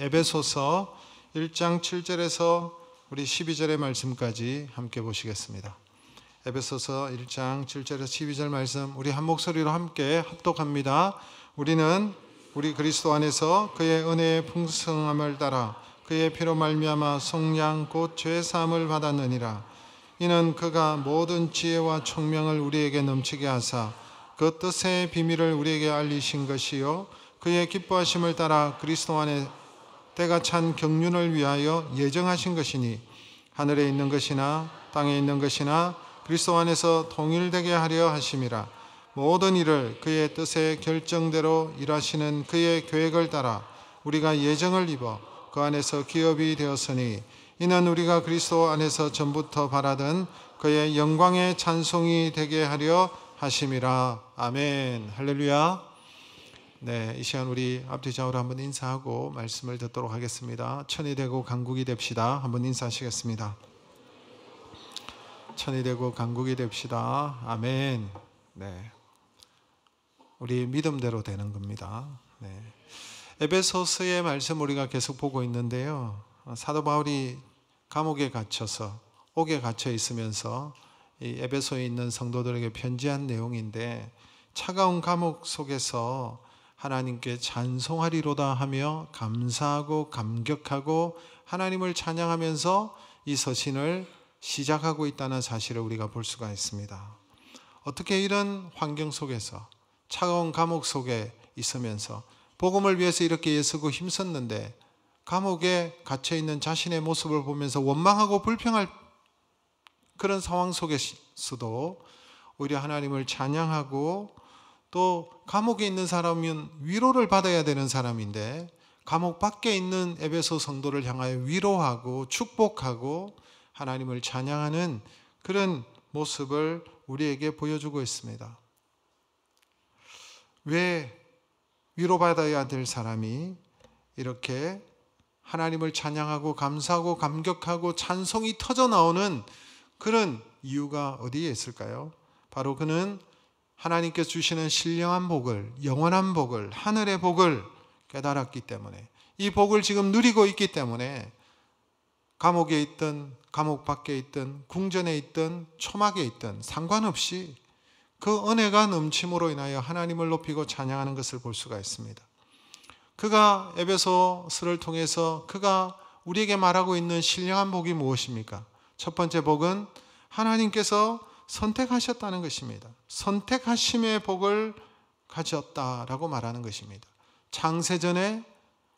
에베소서 1장 7절에서 우리 12절의 말씀까지 함께 보시겠습니다. 에베소서 1장 7절에서 12절 말씀 우리 한 목소리로 함께 합독합니다. 우리는 우리 그리스도 안에서 그의 은혜의 풍성함을 따라 그의 피로 말미암아 속량 곧 죄 사함을 받았느니라. 이는 그가 모든 지혜와 총명을 우리에게 넘치게 하사 그 뜻의 비밀을 우리에게 알리신 것이요 그의 기뻐하심을 따라 그리스도 안에 때가 찬 경륜을 위하여 예정하신 것이니 하늘에 있는 것이나 땅에 있는 것이나 그리스도 안에서 통일되게 하려 하심이라. 모든 일을 그의 뜻의 결정대로 일하시는 그의 계획을 따라 우리가 예정을 입어 그 안에서 기업이 되었으니 이는 우리가 그리스도 안에서 전부터 바라던 그의 영광의 찬송이 되게 하려 하심이라. 아멘. 할렐루야. 네, 이 시간 우리 앞뒤 좌우로 한번 인사하고 말씀을 듣도록 하겠습니다. 천이 되고 강국이 됩시다. 한번 인사하시겠습니다. 천이 되고 강국이 됩시다. 아멘. 네, 우리 믿음대로 되는 겁니다. 네. 에베소서의 말씀 우리가 계속 보고 있는데요. 사도 바울이 감옥에 갇혀서 옥에 갇혀 있으면서 이 에베소에 있는 성도들에게 편지한 내용인데 차가운 감옥 속에서 하나님께 찬송하리로다 하며 감사하고 감격하고 하나님을 찬양하면서 이 서신을 시작하고 있다는 사실을 우리가 볼 수가 있습니다. 어떻게 이런 환경 속에서 차가운 감옥 속에 있으면서 복음을 위해서 이렇게 애쓰고 힘썼는데 감옥에 갇혀있는 자신의 모습을 보면서 원망하고 불평할 그런 상황 속에서도 오히려 하나님을 찬양하고 또 감옥에 있는 사람은 위로를 받아야 되는 사람인데 감옥 밖에 있는 에베소 성도를 향하여 위로하고 축복하고 하나님을 찬양하는 그런 모습을 우리에게 보여주고 있습니다. 왜 위로받아야 될 사람이 이렇게 하나님을 찬양하고 감사하고 감격하고 찬송이 터져 나오는 그런 이유가 어디에 있을까요? 바로 그는 하나님께서 주시는 신령한 복을, 영원한 복을, 하늘의 복을 깨달았기 때문에 이 복을 지금 누리고 있기 때문에 감옥에 있든 감옥 밖에 있든 궁전에 있든 초막에 있든 상관없이 그 은혜가 넘침으로 인하여 하나님을 높이고 찬양하는 것을 볼 수가 있습니다. 그가 에베소서를 통해서 그가 우리에게 말하고 있는 신령한 복이 무엇입니까? 첫 번째 복은 하나님께서 선택하셨다는 것입니다. 선택하심의 복을 가졌다라고 말하는 것입니다. 창세전에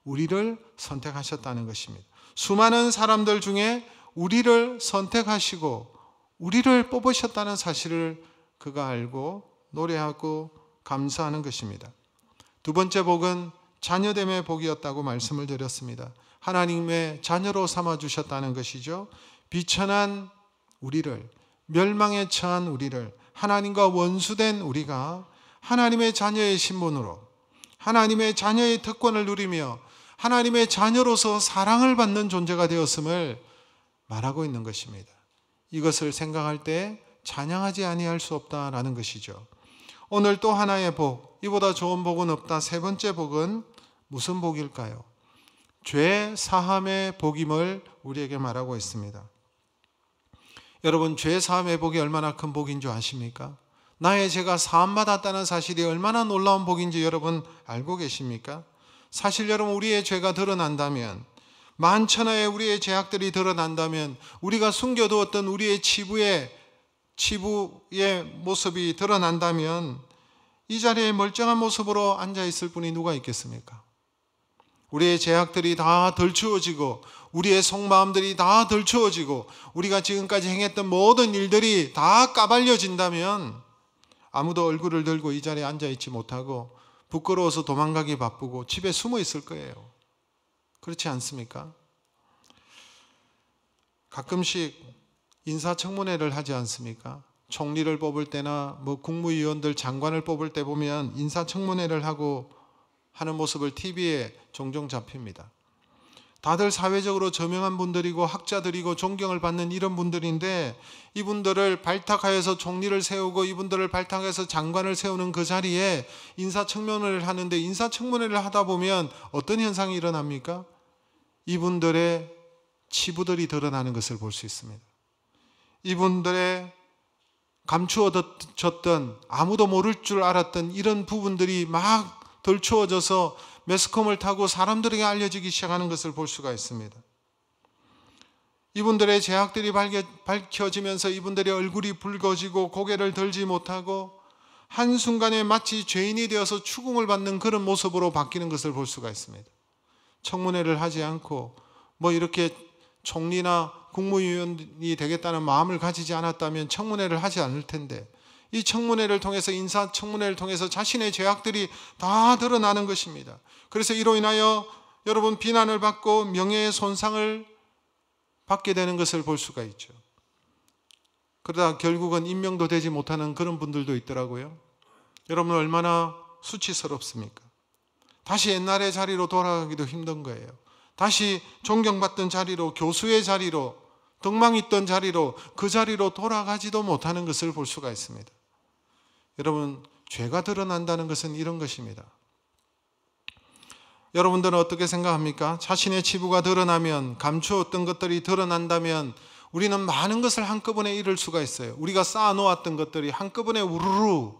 우리를 선택하셨다는 것입니다. 수많은 사람들 중에 우리를 선택하시고 우리를 뽑으셨다는 사실을 그가 알고 노래하고 감사하는 것입니다. 두 번째 복은 자녀됨의 복이었다고 말씀을 드렸습니다. 하나님의 자녀로 삼아주셨다는 것이죠. 비천한 우리를, 멸망에 처한 우리를, 하나님과 원수된 우리가 하나님의 자녀의 신분으로 하나님의 자녀의 특권을 누리며 하나님의 자녀로서 사랑을 받는 존재가 되었음을 말하고 있는 것입니다. 이것을 생각할 때 찬양하지 아니할 수 없다라는 것이죠. 오늘 또 하나의 복, 이보다 좋은 복은 없다. 세 번째 복은 무슨 복일까요? 죄 사함의 복임을 우리에게 말하고 있습니다. 여러분, 죄 사함의 복이 얼마나 큰 복인 줄 아십니까? 나의 죄가 사함받았다는 사실이 얼마나 놀라운 복인지 여러분 알고 계십니까? 사실 여러분, 우리의 죄가 드러난다면, 만천하의 우리의 죄악들이 드러난다면, 우리가 숨겨두었던 우리의 치부의 모습이 드러난다면 이 자리에 멀쩡한 모습으로 앉아있을 분이 누가 있겠습니까? 우리의 죄악들이 다 덜추어지고 우리의 속마음들이 다 덜추어지고 우리가 지금까지 행했던 모든 일들이 다 까발려진다면 아무도 얼굴을 들고 이 자리에 앉아있지 못하고 부끄러워서 도망가기 바쁘고 집에 숨어 있을 거예요. 그렇지 않습니까? 가끔씩 인사청문회를 하지 않습니까? 총리를 뽑을 때나 국무위원들, 장관을 뽑을 때 보면 인사청문회를 하고 하는 모습을 TV에 종종 잡힙니다. 다들 사회적으로 저명한 분들이고 학자들이고 존경을 받는 이런 분들인데 이분들을 발탁하여서 총리를 세우고 이분들을 발탁해서 장관을 세우는 그 자리에 인사청문회를 하는데 인사청문회를 하다 보면 어떤 현상이 일어납니까? 이분들의 치부들이 드러나는 것을 볼 수 있습니다. 이분들의 감추어졌던, 아무도 모를 줄 알았던 이런 부분들이 막 덜추어져서 매스컴을 타고 사람들에게 알려지기 시작하는 것을 볼 수가 있습니다. 이분들의 죄악들이 밝혀지면서 이분들의 얼굴이 붉어지고 고개를 들지 못하고 한순간에 마치 죄인이 되어서 추궁을 받는 그런 모습으로 바뀌는 것을 볼 수가 있습니다. 청문회를 하지 않고 이렇게 총리나 국무위원이 되겠다는 마음을 가지지 않았다면 청문회를 하지 않을 텐데, 이 청문회를 통해서, 인사청문회를 통해서 자신의 죄악들이 다 드러나는 것입니다. 그래서 이로 인하여 여러분 비난을 받고 명예의 손상을 받게 되는 것을 볼 수가 있죠. 그러다 결국은 임명도 되지 못하는 그런 분들도 있더라고요. 여러분 얼마나 수치스럽습니까? 다시 옛날의 자리로 돌아가기도 힘든 거예요. 다시 존경받던 자리로, 교수의 자리로, 덕망 있던 자리로, 그 자리로 돌아가지도 못하는 것을 볼 수가 있습니다. 여러분, 죄가 드러난다는 것은 이런 것입니다. 여러분들은 어떻게 생각합니까? 자신의 치부가 드러나면, 감추었던 것들이 드러난다면 우리는 많은 것을 한꺼번에 잃을 수가 있어요. 우리가 쌓아놓았던 것들이 한꺼번에 우르르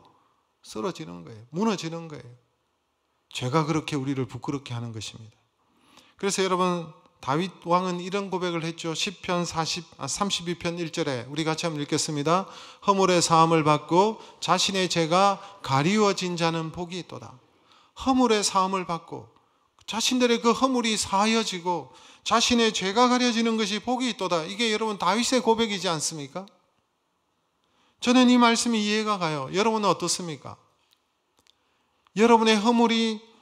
쓰러지는 거예요. 무너지는 거예요. 죄가 그렇게 우리를 부끄럽게 하는 것입니다. 그래서 여러분, 다윗 왕은 이런 고백을 했죠. 시편 32편 1절에 우리 같이 한번 읽겠습니다. 허물의 사함을 받고 자신의 죄가 가리워진 자는 복이 있도다. 허물의 사함을 받고 자신들의 그 허물이 사하여지고 자신의 죄가 가려지는 것이 복이 있도다. 이게 여러분 다윗의 고백이지 않습니까? 저는 이 말씀이 이해가 가요. 여러분은 어떻습니까? 여러분의 허물이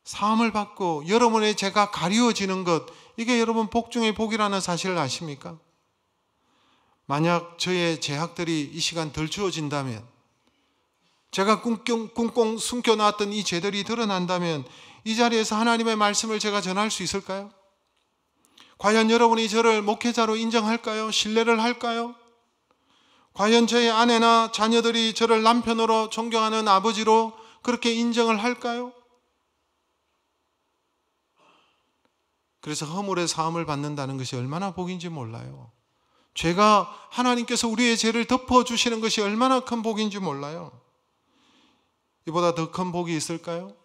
사함을 받고 여러분의 죄가 가리워지는 것, 이게 여러분 복 중의 복이라는 사실을 아십니까? 만약 저의 죄악들이 이 시간 덜 주어진다면, 제가 꿍꿍 숨겨놨던 이 죄들이 드러난다면 이 자리에서 하나님의 말씀을 제가 전할 수 있을까요? 과연 여러분이 저를 목회자로 인정할까요? 신뢰를 할까요? 과연 저의 아내나 자녀들이 저를 남편으로 존경하는 아버지로 그렇게 인정을 할까요? 그래서 허물의 사함을 받는다는 것이 얼마나 복인지 몰라요. 죄가 하나님께서 우리의 죄를 덮어주시는 것이 얼마나 큰 복인지 몰라요. 이보다 더 큰 복이 있을까요?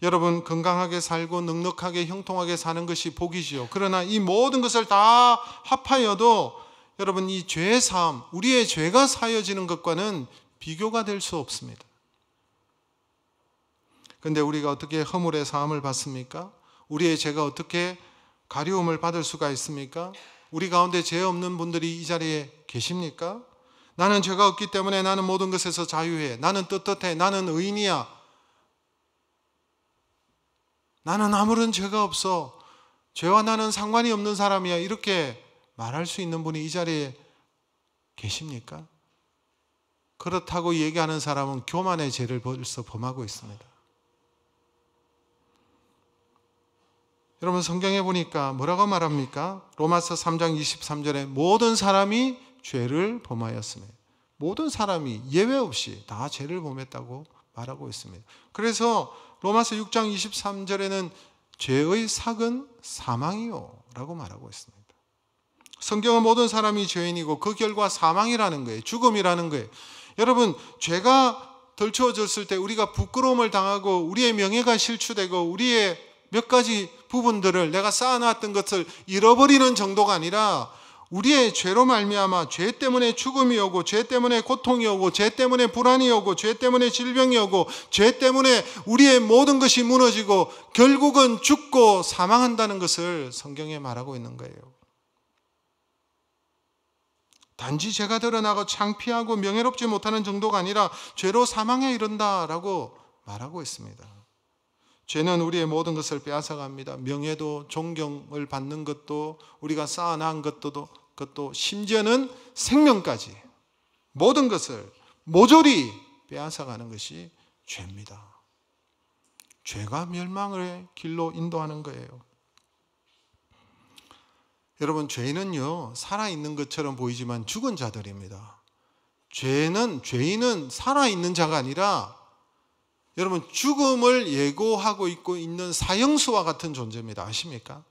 여러분 건강하게 살고 넉넉하게 형통하게 사는 것이 복이지요. 그러나 이 모든 것을 다 합하여도 여러분 이 죄의 사함, 우리의 죄가 사여지는 것과는 비교가 될 수 없습니다. 그런데 우리가 어떻게 허물의 사함을 받습니까? 우리의 죄가 어떻게 가리움을 받을 수가 있습니까? 우리 가운데 죄 없는 분들이 이 자리에 계십니까? 나는 죄가 없기 때문에 나는 모든 것에서 자유해. 나는 떳떳해. 나는 의인이야. 나는 아무런 죄가 없어. 죄와 나는 상관이 없는 사람이야. 이렇게 말할 수 있는 분이 이 자리에 계십니까? 그렇다고 얘기하는 사람은 교만의 죄를 벌써 범하고 있습니다. 여러분 성경에 보니까 뭐라고 말합니까? 로마서 3장 23절에 모든 사람이 죄를 범하였으며, 모든 사람이 예외 없이 다 죄를 범했다고 말하고 있습니다. 그래서 로마서 6장 23절에는 죄의 삭은 사망이요 라고 말하고 있습니다. 성경은 모든 사람이 죄인이고 그 결과 사망이라는 거예요. 죽음이라는 거예요. 여러분 죄가 덜추어졌을 때 우리가 부끄러움을 당하고 우리의 명예가 실추되고 우리의 몇 가지 부분들을 내가 쌓아놨던 것을 잃어버리는 정도가 아니라 우리의 죄로 말미암아 죄 때문에 죽음이 오고 죄 때문에 고통이 오고 죄 때문에 불안이 오고 죄 때문에 질병이 오고 죄 때문에 우리의 모든 것이 무너지고 결국은 죽고 사망한다는 것을 성경에 말하고 있는 거예요. 단지 죄가 드러나고 창피하고 명예롭지 못하는 정도가 아니라 죄로 사망에 이른다라고 말하고 있습니다. 죄는 우리의 모든 것을 빼앗아갑니다. 명예도, 존경을 받는 것도, 우리가 쌓아놓은 것도 심지어는 생명까지 모든 것을 모조리 빼앗아가는 것이 죄입니다. 죄가 멸망의 길로 인도하는 거예요. 여러분 살아있는 것처럼 보이지만 죽은 자들입니다. 죄인은 살아있는 자가 아니라 여러분 죽음을 예고하고 있고 있는 사형수와 같은 존재입니다. 아십니까?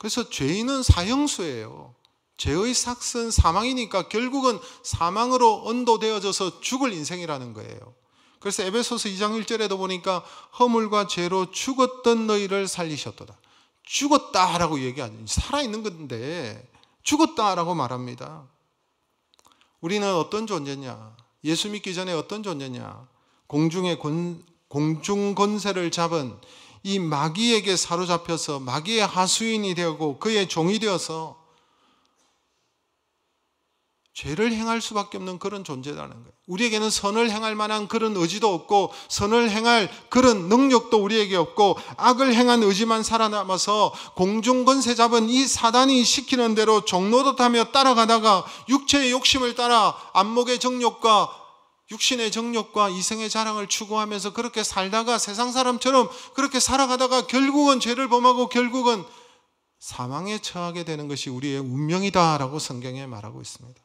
그래서 죄인은 사형수예요. 죄의 삭은 사망이니까 결국은 사망으로 언도되어져서 죽을 인생이라는 거예요. 그래서 에베소서 2장 1절에도 보니까 허물과 죄로 죽었던 너희를 살리셨도다. 죽었다라고 얘기하죠. 살아있는 건데 죽었다라고 말합니다. 우리는 어떤 존재냐? 예수 믿기 전에 어떤 존재냐? 공중 권세를 잡은 이 마귀에게 사로잡혀서 마귀의 하수인이 되고 그의 종이 되어서 죄를 행할 수밖에 없는 그런 존재라는 거예요. 우리에게는 선을 행할 만한 그런 의지도 없고 선을 행할 그런 능력도 우리에게 없고 악을 행한 의지만 살아남아서 공중권세 잡은 이 사단이 시키는 대로 종노릇하며 따라가다가 육체의 욕심을 따라 안목의 정욕과 육신의 정욕과 이생의 자랑을 추구하면서 그렇게 살다가 세상 사람처럼 그렇게 살아가다가 결국은 죄를 범하고 결국은 사망에 처하게 되는 것이 우리의 운명이다라고 성경에 말하고 있습니다.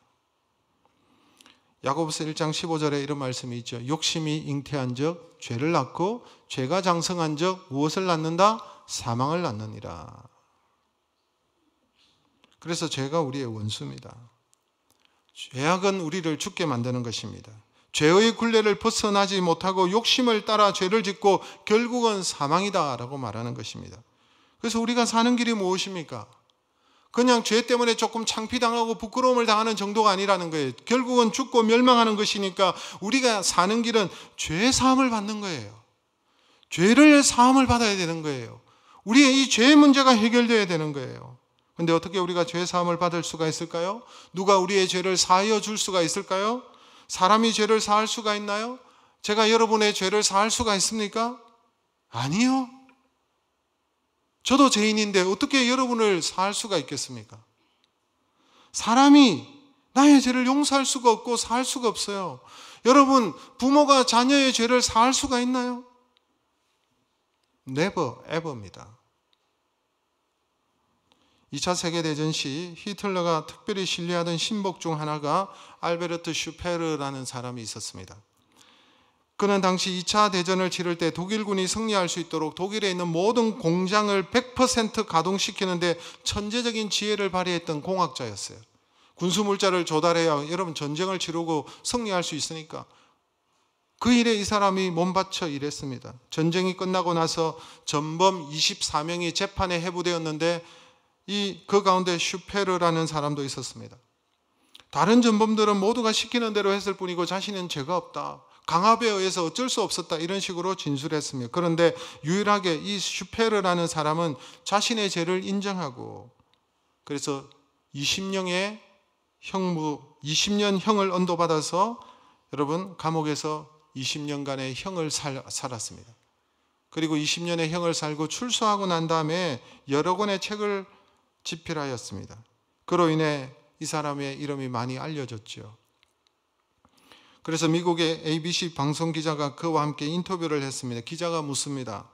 야고보서 1장 15절에 이런 말씀이 있죠. 욕심이 잉태한 적 죄를 낳고 죄가 장성한 적 무엇을 낳는다? 사망을 낳느니라. 그래서 죄가 우리의 원수입니다. 죄악은 우리를 죽게 만드는 것입니다. 죄의 굴레를 벗어나지 못하고 욕심을 따라 죄를 짓고 결국은 사망이다라고 말하는 것입니다. 그래서 우리가 사는 길이 무엇입니까? 그냥 죄 때문에 조금 창피당하고 부끄러움을 당하는 정도가 아니라는 거예요. 결국은 죽고 멸망하는 것이니까 우리가 사는 길은 죄 사함을 받는 거예요. 죄를 사함을 받아야 되는 거예요. 우리의 이 죄 문제가 해결되어야 되는 거예요. 그런데 어떻게 우리가 죄 사함을 받을 수가 있을까요? 누가 우리의 죄를 사하여 줄 수가 있을까요? 사람이 죄를 사할 수가 있나요? 제가 여러분의 죄를 사할 수가 있습니까? 아니요. 저도 죄인인데 어떻게 여러분을 사할 수가 있겠습니까? 사람이 나의 죄를 용서할 수가 없고 사할 수가 없어요. 여러분, 부모가 자녀의 죄를 사할 수가 있나요? Never, ever입니다. 2차 세계대전 시 히틀러가 특별히 신뢰하던 신복 중 하나가 알베르트 슈페르라는 사람이 있었습니다. 그는 당시 2차 대전을 치를 때 독일군이 승리할 수 있도록 독일에 있는 모든 공장을 100% 가동시키는데 천재적인 지혜를 발휘했던 공학자였어요. 군수물자를 조달해야 여러분 전쟁을 치르고 승리할 수 있으니까 그 일에 이 사람이 몸바쳐 일했습니다. 전쟁이 끝나고 나서 전범 24명이 재판에 회부되었는데 그 가운데 슈페르라는 사람도 있었습니다. 다른 전범들은 모두가 시키는 대로 했을 뿐이고 자신은 죄가 없다. 강압에 의해서 어쩔 수 없었다. 이런 식으로 진술했습니다. 그런데 유일하게 이 슈페르라는 사람은 자신의 죄를 인정하고 그래서 20년 형을 언도받아서 여러분 감옥에서 20년간의 형을 살았습니다. 그리고 20년의 형을 살고 출소하고 난 다음에 여러 권의 책을 집필하였습니다. 그로 인해 이 사람의 이름이 많이 알려졌죠. 그래서 미국의 ABC 방송 기자가 그와 함께 인터뷰를 했습니다. 기자가 묻습니다.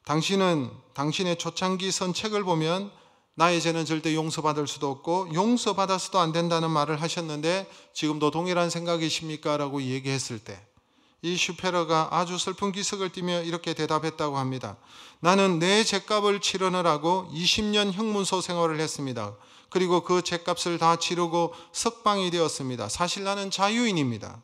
당신은 당신의 초창기 쓴 책을 보면 나의 죄는 절대 용서받을 수도 없고 용서받아서도 안 된다는 말을 하셨는데 지금도 동일한 생각이십니까? 라고 얘기했을 때 이 슈페러가 아주 슬픈 기색을 띠며 이렇게 대답했다고 합니다. 나는 내 죄값을 치르느라고 20년 형문소 생활을 했습니다. 그리고 그 죄값을 다 치르고 석방이 되었습니다. 사실 나는 자유인입니다.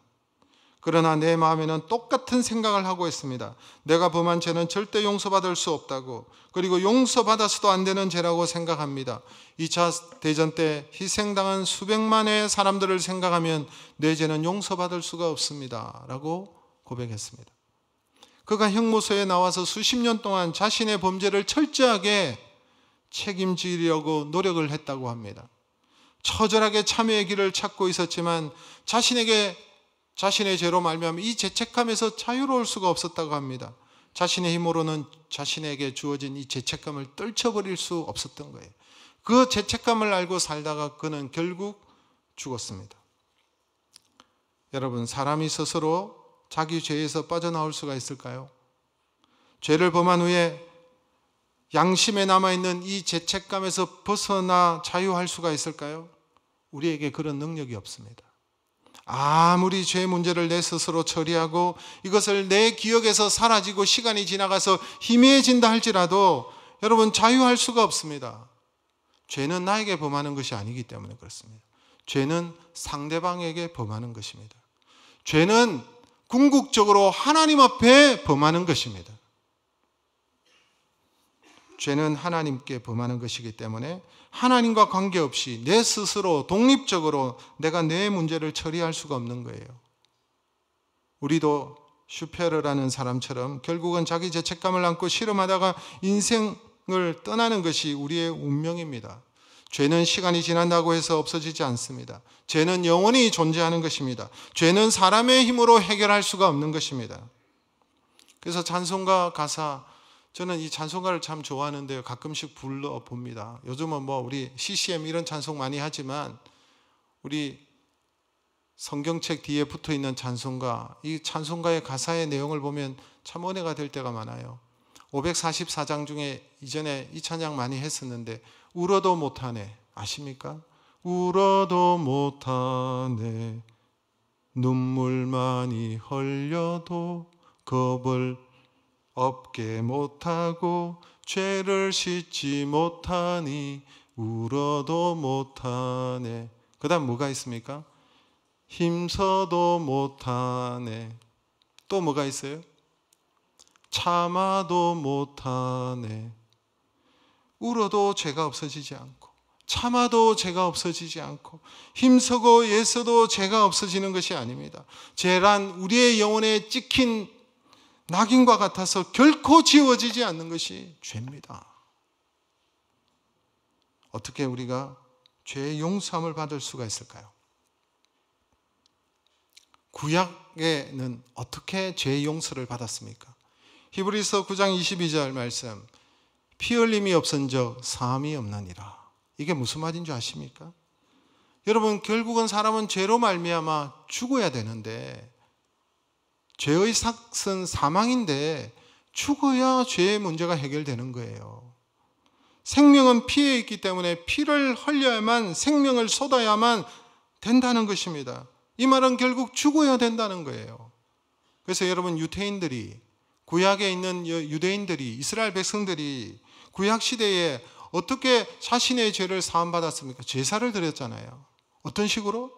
그러나 내 마음에는 똑같은 생각을 하고 있습니다. 내가 범한 죄는 절대 용서받을 수 없다고, 그리고 용서받아서도 안 되는 죄라고 생각합니다. 2차 대전 때 희생당한 수백만의 사람들을 생각하면 내 죄는 용서받을 수가 없습니다. 라고 고백했습니다. 그가 형무소에 나와서 수십 년 동안 자신의 범죄를 철저하게 책임지려고 노력을 했다고 합니다. 처절하게 참회의 길을 찾고 있었지만 자신의 죄로 말미암아 이 죄책감에서 자유로울 수가 없었다고 합니다. 자신의 힘으로는 자신에게 주어진 이 죄책감을 떨쳐버릴 수 없었던 거예요. 그 죄책감을 알고 살다가 그는 결국 죽었습니다. 여러분, 사람이 스스로 자기 죄에서 빠져나올 수가 있을까요? 죄를 범한 후에 양심에 남아있는 이 죄책감에서 벗어나 자유할 수가 있을까요? 우리에게 그런 능력이 없습니다. 아무리 죄 문제를 내 스스로 처리하고 이것을 내 기억에서 사라지고 시간이 지나가서 희미해진다 할지라도 여러분 자유할 수가 없습니다. 죄는 나에게 범하는 것이 아니기 때문에 그렇습니다. 죄는 상대방에게 범하는 것입니다. 죄는 궁극적으로 하나님 앞에 범하는 것입니다. 죄는 하나님께 범하는 것이기 때문에 하나님과 관계없이 내 스스로 독립적으로 내가 내 문제를 처리할 수가 없는 거예요. 우리도 슈페르라는 사람처럼 결국은 자기 죄책감을 안고 실험하다가 인생을 떠나는 것이 우리의 운명입니다. 죄는 시간이 지난다고 해서 없어지지 않습니다. 죄는 영원히 존재하는 것입니다. 죄는 사람의 힘으로 해결할 수가 없는 것입니다. 그래서 찬송가 가사, 저는 이 찬송가를 참 좋아하는데요. 가끔씩 불러봅니다. 요즘은 뭐 우리 CCM 이런 찬송 많이 하지만 우리 성경책 뒤에 붙어 있는 찬송가, 이 찬송가의 가사의 내용을 보면 참 은혜가 될 때가 많아요. 544장 중에 이전에 이 찬양 많이 했었는데 울어도 못하네, 아십니까? 울어도 못하네, 눈물만이 흘려도 겁을 없게 못하고 죄를 씻지 못하니 울어도 못하네. 그 다음 뭐가 있습니까? 힘써도 못하네. 또 뭐가 있어요? 참아도 못하네. 울어도 죄가 없어지지 않고, 참아도 죄가 없어지지 않고, 힘쓰고 애써도 죄가 없어지는 것이 아닙니다. 죄란 우리의 영혼에 찍힌 낙인과 같아서 결코 지워지지 않는 것이 죄입니다. 어떻게 우리가 죄의 용서함을 받을 수가 있을까요? 구약에는 어떻게 죄의 용서를 받았습니까? 히브리서 9장 22절 말씀, 피 흘림이 없은즉 사함이 없느니라. 이게 무슨 말인 줄 아십니까? 여러분, 결국은 사람은 죄로 말미암아 죽어야 되는데, 죄의 삭은 사망인데 죽어야 죄의 문제가 해결되는 거예요. 생명은 피에 있기 때문에 피를 흘려야만, 생명을 쏟아야만 된다는 것입니다. 이 말은 결국 죽어야 된다는 거예요. 그래서 여러분, 유대인들이, 구약에 있는 유대인들이, 이스라엘 백성들이 구약 시대에 어떻게 자신의 죄를 사함받았습니까? 제사를 드렸잖아요. 어떤 식으로?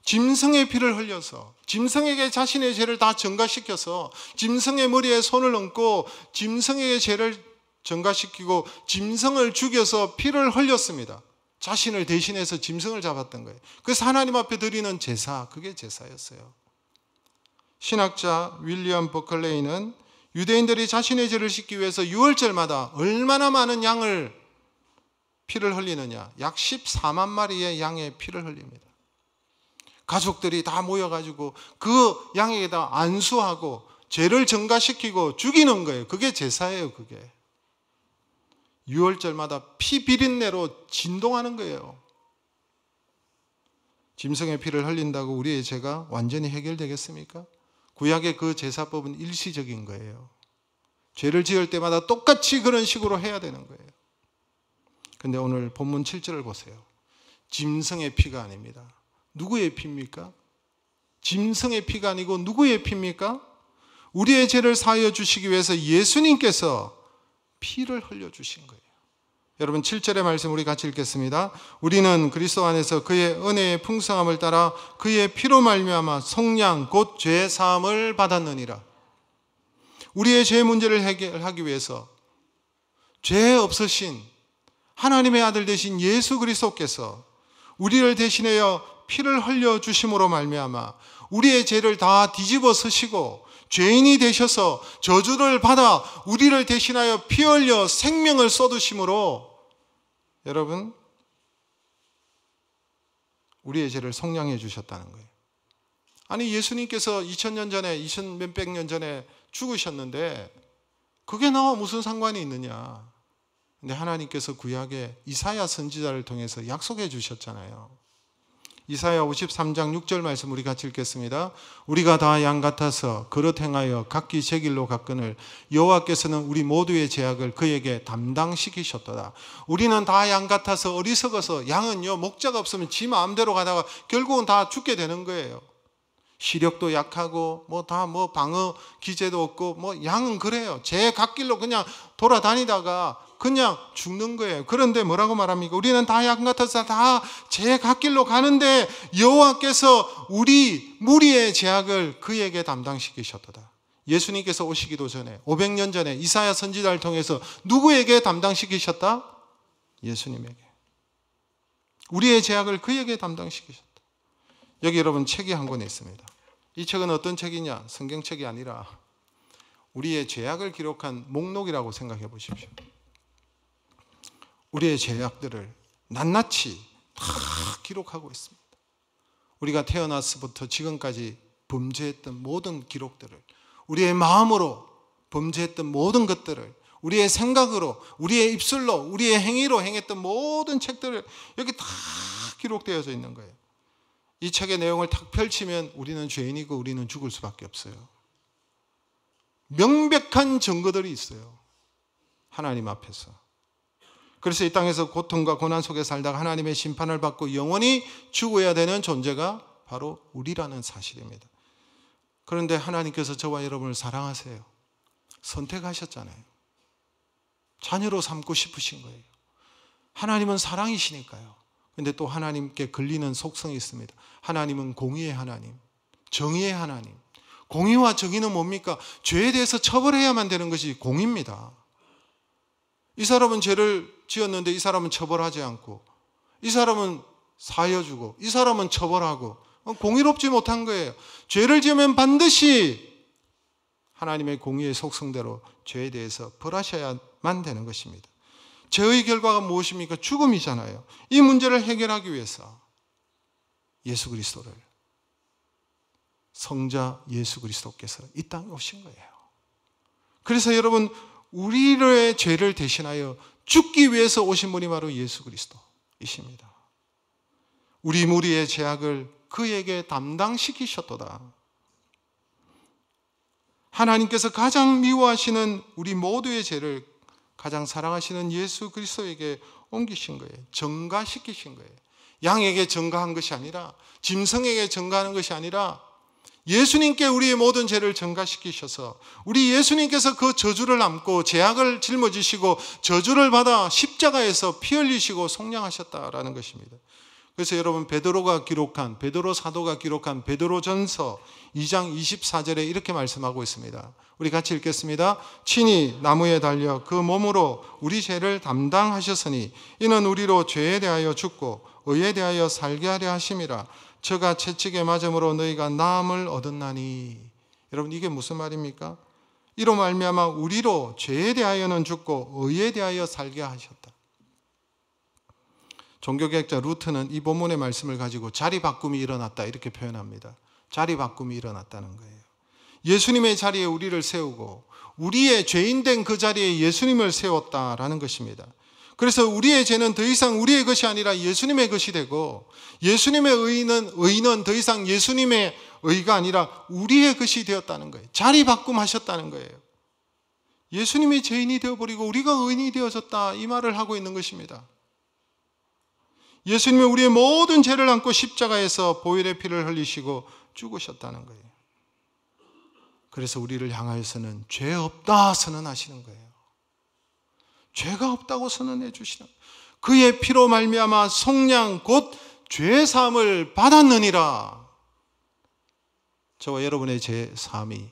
짐승의 피를 흘려서, 짐승에게 자신의 죄를 다 전가시켜서 짐승의 머리에 손을 얹고 짐승에게 죄를 전가시키고 짐승을 죽여서 피를 흘렸습니다. 자신을 대신해서 짐승을 잡았던 거예요. 그래서 하나님 앞에 드리는 제사, 그게 제사였어요. 신학자 윌리엄 버클레이는 유대인들이 자신의 죄를 씻기 위해서 유월절마다 얼마나 많은 양을 피를 흘리느냐, 약 14만 마리의 양의 피를 흘립니다. 가족들이 다 모여가지고 그 양에게다 안수하고 죄를 전가시키고 죽이는 거예요. 그게 제사예요. 그게 유월절마다 피 비린내로 진동하는 거예요. 짐승의 피를 흘린다고 우리의 죄가 완전히 해결되겠습니까? 구약의 그 제사법은 일시적인 거예요. 죄를 지을 때마다 똑같이 그런 식으로 해야 되는 거예요. 근데 오늘 본문 7절을 보세요. 짐승의 피가 아닙니다. 누구의 피입니까? 짐승의 피가 아니고 누구의 피입니까? 우리의 죄를 사하여 주시기 위해서 예수님께서 피를 흘려주신 거예요. 여러분, 7절의 말씀 우리 같이 읽겠습니다. 우리는 그리스도 안에서 그의 은혜의 풍성함을 따라 그의 피로 말미암아 속량 곧 죄 사함을 받았느니라. 우리의 죄 문제를 해결하기 위해서 죄 없으신 하나님의 아들 되신 예수 그리스도께서 우리를 대신하여 피를 흘려주심으로 말미암아 우리의 죄를 다 뒤집어 쓰시고 죄인이 되셔서 저주를 받아 우리를 대신하여 피 흘려 생명을 쏟으심으로 여러분, 우리의 죄를 속량해 주셨다는 거예요. 아니, 예수님께서 2000년 전에, 2000 몇백 년 전에 죽으셨는데 그게 나와 무슨 상관이 있느냐. 근데 하나님께서 구약에 이사야 선지자를 통해서 약속해 주셨잖아요. 이사야 53장 6절 말씀 우리 같이 읽겠습니다. 우리가 다 양 같아서 그릇 행하여 각기 제 길로 갔거늘 여호와께서는 우리 모두의 죄악을 그에게 담당시키셨도다. 우리는 다 양 같아서 어리석어서, 양은요 목자가 없으면 지 마음대로 가다가 결국은 다 죽게 되는 거예요. 시력도 약하고 방어 기제도 없고 양은 그래요. 제 갓길로 그냥 돌아다니다가 그냥 죽는 거예요. 그런데 뭐라고 말합니까? 우리는 다 양 같아서 다 제 갈 길로 가는데 여호와께서 우리 무리의 죄악을 그에게 담당시키셨도다. 예수님께서 오시기도 전에 500년 전에 이사야 선지자를 통해서 누구에게 담당시키셨다? 예수님에게. 우리의 죄악을 그에게 담당시키셨다. 여기 여러분 책이 한 권 있습니다. 이 책은 어떤 책이냐? 성경책이 아니라 우리의 죄악을 기록한 목록이라고 생각해 보십시오. 우리의 죄악들을 낱낱이 다 기록하고 있습니다. 우리가 태어나서부터 지금까지 범죄했던 모든 기록들을, 우리의 마음으로 범죄했던 모든 것들을, 우리의 생각으로, 우리의 입술로, 우리의 행위로 행했던 모든 책들을 여기 다 기록되어져 있는 거예요. 이 책의 내용을 탁 펼치면 우리는 죄인이고 우리는 죽을 수밖에 없어요. 명백한 증거들이 있어요. 하나님 앞에서. 그래서 이 땅에서 고통과 고난 속에 살다가 하나님의 심판을 받고 영원히 죽어야 되는 존재가 바로 우리라는 사실입니다. 그런데 하나님께서 저와 여러분을 사랑하세요. 선택하셨잖아요. 자녀로 삼고 싶으신 거예요. 하나님은 사랑이시니까요. 그런데 또 하나님께 걸리는 속성이 있습니다. 하나님은 공의의 하나님, 정의의 하나님. 공의와 정의는 뭡니까? 죄에 대해서 처벌해야만 되는 것이 공의입니다. 이 사람은 죄를 지었는데 이 사람은 처벌하지 않고, 이 사람은 사여주고, 이 사람은 처벌하고, 공의롭지 못한 거예요. 죄를 지으면 반드시 하나님의 공의의 속성대로 죄에 대해서 벌하셔야만 되는 것입니다. 죄의 결과가 무엇입니까? 죽음이잖아요. 이 문제를 해결하기 위해서 예수 그리스도를, 성자 예수 그리스도께서 이 땅에 오신 거예요. 그래서 여러분, 우리의 죄를 대신하여 죽기 위해서 오신 분이 바로 예수 그리스도이십니다. 우리 무리의 죄악을 그에게 담당시키셨도다. 하나님께서 가장 미워하시는 우리 모두의 죄를 가장 사랑하시는 예수 그리스도에게 옮기신 거예요. 전가시키신 거예요. 양에게 전가한 것이 아니라, 짐승에게 전가하는 것이 아니라 예수님께 우리의 모든 죄를 전가시키셔서 우리 예수님께서 그 저주를 안고 죄악을 짊어지시고 저주를 받아 십자가에서 피 흘리시고 속량하셨다라는 것입니다. 그래서 여러분, 베드로 사도가 기록한 베드로전서 2장 24절에 이렇게 말씀하고 있습니다. 우리 같이 읽겠습니다. 친히 나무에 달려 그 몸으로 우리 죄를 담당하셨으니 이는 우리로 죄에 대하여 죽고 의에 대하여 살게 하려 하심이라. 저가 채찍에 맞음으로 너희가 나음을 얻었나니. 여러분, 이게 무슨 말입니까? 이로 말미암아 우리로 죄에 대하여는 죽고 의에 대하여 살게 하셨다. 종교개혁자 루트는 이 본문의 말씀을 가지고 자리 바꿈이 일어났다 이렇게 표현합니다. 자리 바꿈이 일어났다는 거예요. 예수님의 자리에 우리를 세우고 우리의 죄인된 그 자리에 예수님을 세웠다라는 것입니다. 그래서 우리의 죄는 더 이상 우리의 것이 아니라 예수님의 것이 되고, 예수님의 의는 더 이상 예수님의 의가 아니라 우리의 것이 되었다는 거예요. 자리 바꿈하셨다는 거예요. 예수님이 죄인이 되어버리고 우리가 의인이 되어졌다, 이 말을 하고 있는 것입니다. 예수님이 우리의 모든 죄를 안고 십자가에서 보혈의 피를 흘리시고 죽으셨다는 거예요. 그래서 우리를 향하여서는 죄 없다 선언하시는 거예요. 죄가 없다고 선언해 주시는, 그의 피로 말미암아 속량 곧 죄 사함을 받았느니라. 저와 여러분의 죄 사함이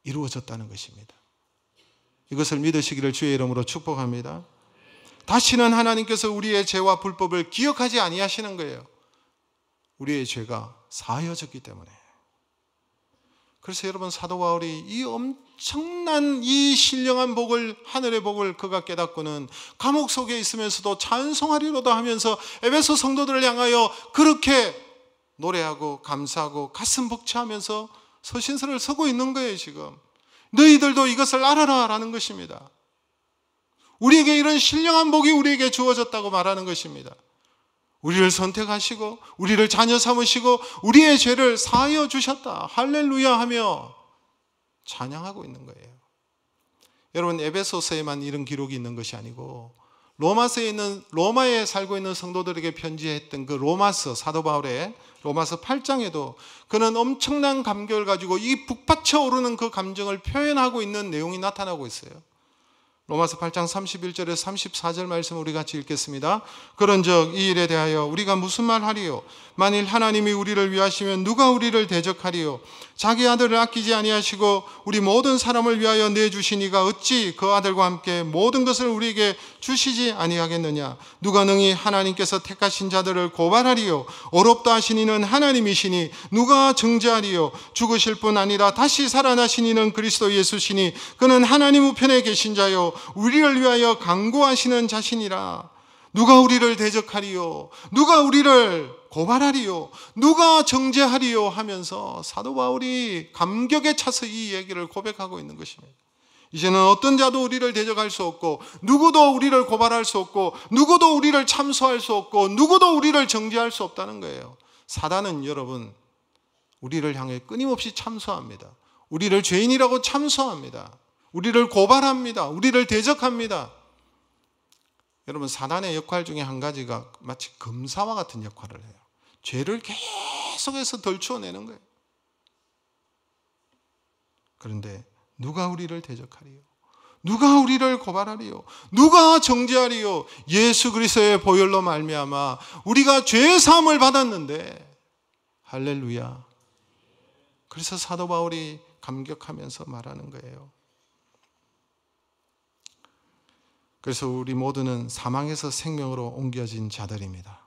이루어졌다는 것입니다. 이것을 믿으시기를 주의 이름으로 축복합니다. 다시는 하나님께서 우리의 죄와 불법을 기억하지 아니하시는 거예요. 우리의 죄가 사하여졌기 때문에. 그래서 여러분, 사도 바울이 이 엄청난 이 신령한 복을, 하늘의 복을 그가 깨닫고는 감옥 속에 있으면서도 찬송하리로다 하면서 에베소 성도들을 향하여 그렇게 노래하고 감사하고 가슴 벅차하면서 서신서를 쓰고 있는 거예요. 지금 너희들도 이것을 알아라 라는 것입니다. 우리에게 이런 신령한 복이 우리에게 주어졌다고 말하는 것입니다. 우리를 선택하시고 우리를 자녀 삼으시고 우리의 죄를 사하여 주셨다, 할렐루야 하며 찬양하고 있는 거예요. 여러분, 에베소서에만 이런 기록이 있는 것이 아니고 로마에 살고 있는 성도들에게 편지했던 그 로마서, 사도 바울의 로마서 8장에도 그는 엄청난 감격을 가지고 이 북받쳐 오르는 그 감정을 표현하고 있는 내용이 나타나고 있어요. 로마서 8장 31절에서 34절 말씀 우리 같이 읽겠습니다. 그런즉 이 일에 대하여 우리가 무슨 말하리요? 만일 하나님이 우리를 위하시면 누가 우리를 대적하리요? 자기 아들을 아끼지 아니하시고 우리 모든 사람을 위하여 내주시니가 어찌 그 아들과 함께 모든 것을 우리에게 주시지 아니하겠느냐? 누가 능히 하나님께서 택하신 자들을 고발하리요? 어렵다 하신 이는 하나님이시니 누가 정죄하리요? 죽으실 뿐 아니라 다시 살아나신 이는 그리스도 예수시니 그는 하나님 우편에 계신 자요 우리를 위하여 간구하시는 자신이라. 누가 우리를 대적하리요? 누가 우리를 고발하리요? 누가 정죄하리요? 하면서 사도 바울이 감격에 차서 이 얘기를 고백하고 있는 것입니다. 이제는 어떤 자도 우리를 대적할 수 없고 누구도 우리를 고발할 수 없고 누구도 우리를 참소할 수 없고 누구도 우리를 정죄할 수 없다는 거예요. 사단은 여러분 우리를 향해 끊임없이 참소합니다. 우리를 죄인이라고 참소합니다. 우리를 고발합니다. 우리를 대적합니다. 여러분 사단의 역할 중에 한 가지가 마치 검사와 같은 역할을 해요. 죄를 계속해서 덜추어내는 거예요. 그런데 누가 우리를 대적하리요? 누가 우리를 고발하리요? 누가 정죄하리요? 예수 그리스도의 보혈로 말미암아 우리가 죄 사함을 받았는데 할렐루야. 그래서 사도 바울이 감격하면서 말하는 거예요. 그래서 우리 모두는 사망에서 생명으로 옮겨진 자들입니다.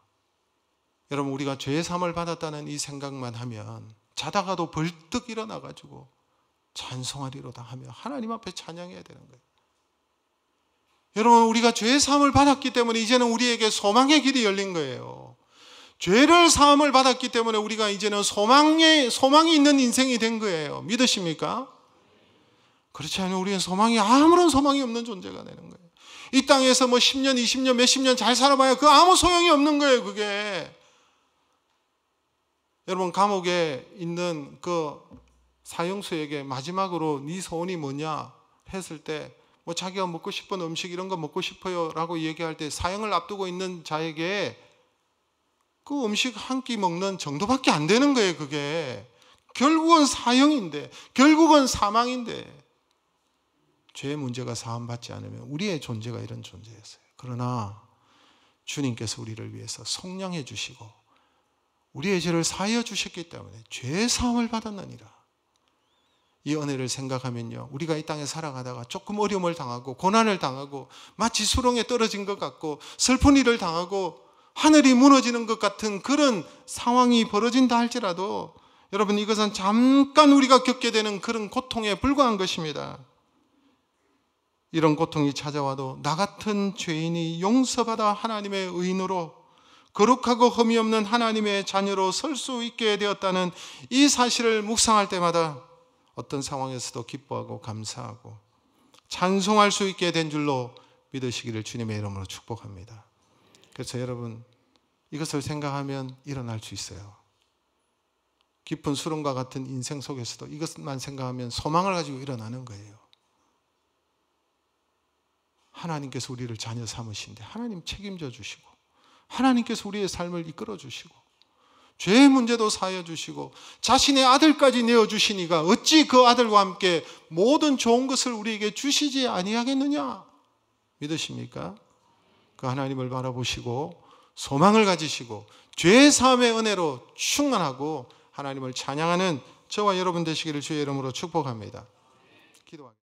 여러분 우리가 죄의 사함을 받았다는 이 생각만 하면 자다가도 벌떡 일어나가지고 찬송하리로다 하며 하나님 앞에 찬양해야 되는 거예요. 여러분 우리가 죄의 사함을 받았기 때문에 이제는 우리에게 소망의 길이 열린 거예요. 죄를 사함을 받았기 때문에 우리가 이제는 소망이 있는 인생이 된 거예요. 믿으십니까? 그렇지 않으면 우리는 아무런 소망이 없는 존재가 되는 거예요. 이 땅에서 10년, 20년, 몇십 년 잘 살아봐야 그 아무 소용이 없는 거예요, 그게. 여러분, 감옥에 있는 그 사형수에게 마지막으로 네 소원이 뭐냐 했을 때 자기가 먹고 싶은 음식 이런 거 먹고 싶어요 라고 얘기할 때 사형을 앞두고 있는 자에게 그 음식 한 끼 먹는 정도밖에 안 되는 거예요, 그게. 결국은 사형인데, 결국은 사망인데 죄의 문제가 사함받지 않으면 우리의 존재가 이런 존재였어요. 그러나 주님께서 우리를 위해서 속량해 주시고 우리의 죄를 사하여 주셨기 때문에 죄의 사함을 받았느니라. 이 은혜를 생각하면요, 우리가 이 땅에 살아가다가 조금 어려움을 당하고 고난을 당하고 마치 수렁에 떨어진 것 같고 슬픈 일을 당하고 하늘이 무너지는 것 같은 그런 상황이 벌어진다 할지라도 여러분 이것은 잠깐 우리가 겪게 되는 그런 고통에 불과한 것입니다. 이런 고통이 찾아와도 나 같은 죄인이 용서받아 하나님의 의인으로 거룩하고 흠이 없는 하나님의 자녀로 설 수 있게 되었다는 이 사실을 묵상할 때마다 어떤 상황에서도 기뻐하고 감사하고 찬송할 수 있게 된 줄로 믿으시기를 주님의 이름으로 축복합니다. 그래서 여러분 이것을 생각하면 일어날 수 있어요. 깊은 수렁과 같은 인생 속에서도 이것만 생각하면 소망을 가지고 일어나는 거예요. 하나님께서 우리를 자녀 삼으신데 하나님 책임져 주시고 하나님께서 우리의 삶을 이끌어 주시고 죄의 문제도 사하여 주시고 자신의 아들까지 내어주시니가 어찌 그 아들과 함께 모든 좋은 것을 우리에게 주시지 아니하겠느냐? 믿으십니까? 그 하나님을 바라보시고 소망을 가지시고 죄의 사함의 은혜로 충만하고 하나님을 찬양하는 저와 여러분 되시기를 주의 이름으로 축복합니다. 기도합니다.